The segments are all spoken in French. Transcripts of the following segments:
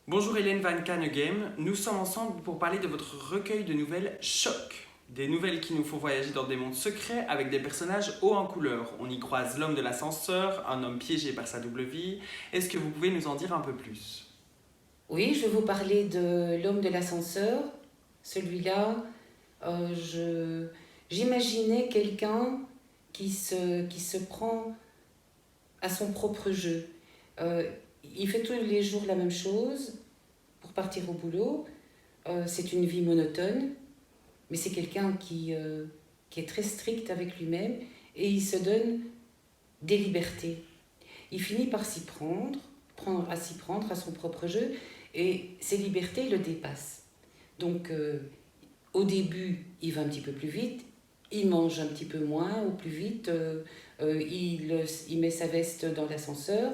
Bonjour Hélène Van Caneghem, nous sommes ensemble pour parler de votre recueil de nouvelles Choc. Des nouvelles qui nous font voyager dans des mondes secrets avec des personnages hauts en couleur. On y croise l'homme de l'ascenseur, un homme piégé par sa double vie. Est-ce que vous pouvez nous en dire un peu plus? Oui, je vais vous parler de l'homme de l'ascenseur. Celui-là, j'imaginais quelqu'un qui se prend à son propre jeu. Euh, il fait tous les jours la même chose pour partir au boulot. C'est une vie monotone, mais c'est quelqu'un qui est très strict avec lui-même et il se donne des libertés. Il finit par s'y prendre à son propre jeu, et ses libertés le dépassent. Donc, au début, il va un petit peu plus vite, il mange un petit peu moins ou plus vite, il met sa veste dans l'ascenseur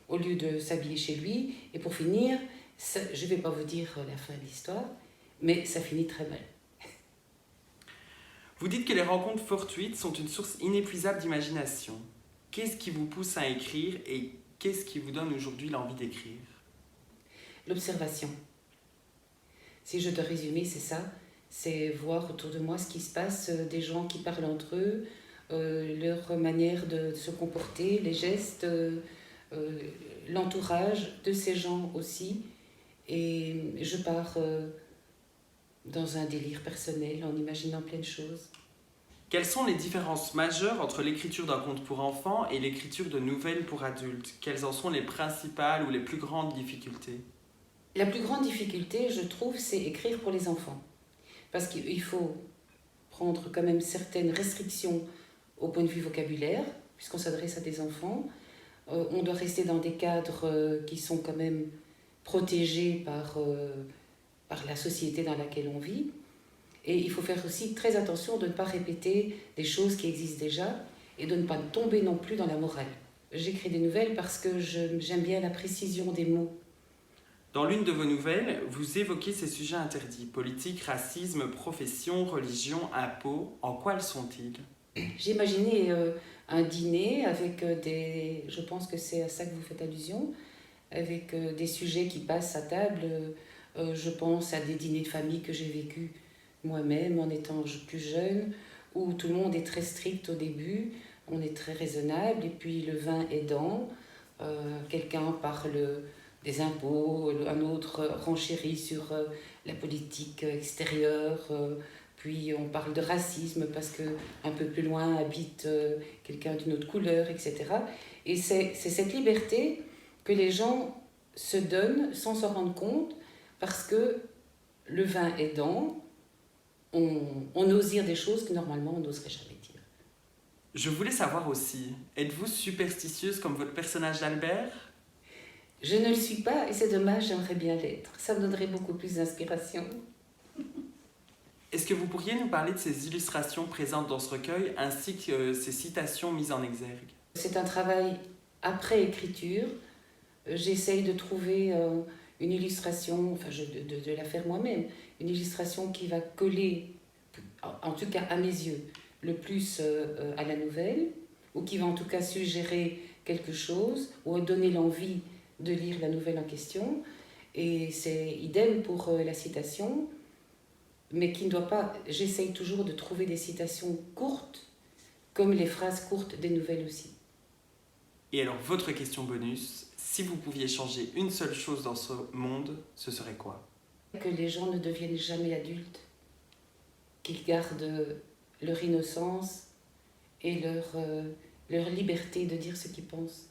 au lieu de s'habiller chez lui, et pour finir, je ne vais pas vous dire la fin de l'histoire, mais ça finit très mal. Vous dites que les rencontres fortuites sont une source inépuisable d'imagination. Qu'est-ce qui vous pousse à écrire et qu'est-ce qui vous donne aujourd'hui l'envie d'écrire? L'observation. Si je dois résumer, c'est ça, c'est voir autour de moi ce qui se passe, des gens qui parlent entre eux, leur manière de se comporter, les gestes, euh, l'entourage de ces gens aussi. Et je pars dans un délire personnel en imaginant plein de choses. Quelles sont les différences majeures entre l'écriture d'un conte pour enfants et l'écriture de nouvelles pour adultes? Quelles en sont les principales ou les plus grandes difficultés? La plus grande difficulté, je trouve, c'est écrire pour les enfants. Parce qu'il faut prendre quand même certaines restrictions au point de vue vocabulaire, puisqu'on s'adresse à des enfants. On doit rester dans des cadres qui sont quand même protégés par la société dans laquelle on vit. Et il faut faire aussi très attention de ne pas répéter des choses qui existent déjà et de ne pas tomber non plus dans la morale. J'écris des nouvelles parce que j'aime bien la précision des mots. Dans l'une de vos nouvelles, vous évoquez ces sujets interdits: politique, racisme, profession, religion, impôts. En quoi le sont-ils? J'ai imaginé un dîner avec je pense que c'est à ça que vous faites allusion, avec des sujets qui passent à table. Je pense à des dîners de famille que j'ai vécus moi-même en étant plus jeune, où tout le monde est très strict au début, on est très raisonnable, et puis le vin aidant, quelqu'un parle des impôts, un autre renchérit sur la politique extérieure, puis on parle de racisme parce que un peu plus loin habite quelqu'un d'une autre couleur, etc. Et c'est cette liberté que les gens se donnent sans s'en rendre compte, parce que le vin aidant, on ose dire des choses que normalement on n'oserait jamais dire. Je voulais savoir aussi, êtes-vous superstitieuse comme votre personnage d'Albert? Je ne le suis pas et c'est dommage, j'aimerais bien l'être. Ça me donnerait beaucoup plus d'inspiration. Est-ce que vous pourriez nous parler de ces illustrations présentes dans ce recueil ainsi que ces citations mises en exergue? C'est un travail après écriture. J'essaye de trouver une illustration, enfin de la faire moi-même, une illustration qui va coller, en tout cas à mes yeux, le plus à la nouvelle, ou qui va en tout cas suggérer quelque chose, ou donner l'envie de lire la nouvelle en question. Et c'est idem pour la citation, mais qui ne doit pas... J'essaye toujours de trouver des citations courtes, comme les phrases courtes des nouvelles aussi. Et alors, votre question bonus, si vous pouviez changer une seule chose dans ce monde, ce serait quoi? Que les gens ne deviennent jamais adultes, qu'ils gardent leur innocence et leur liberté de dire ce qu'ils pensent.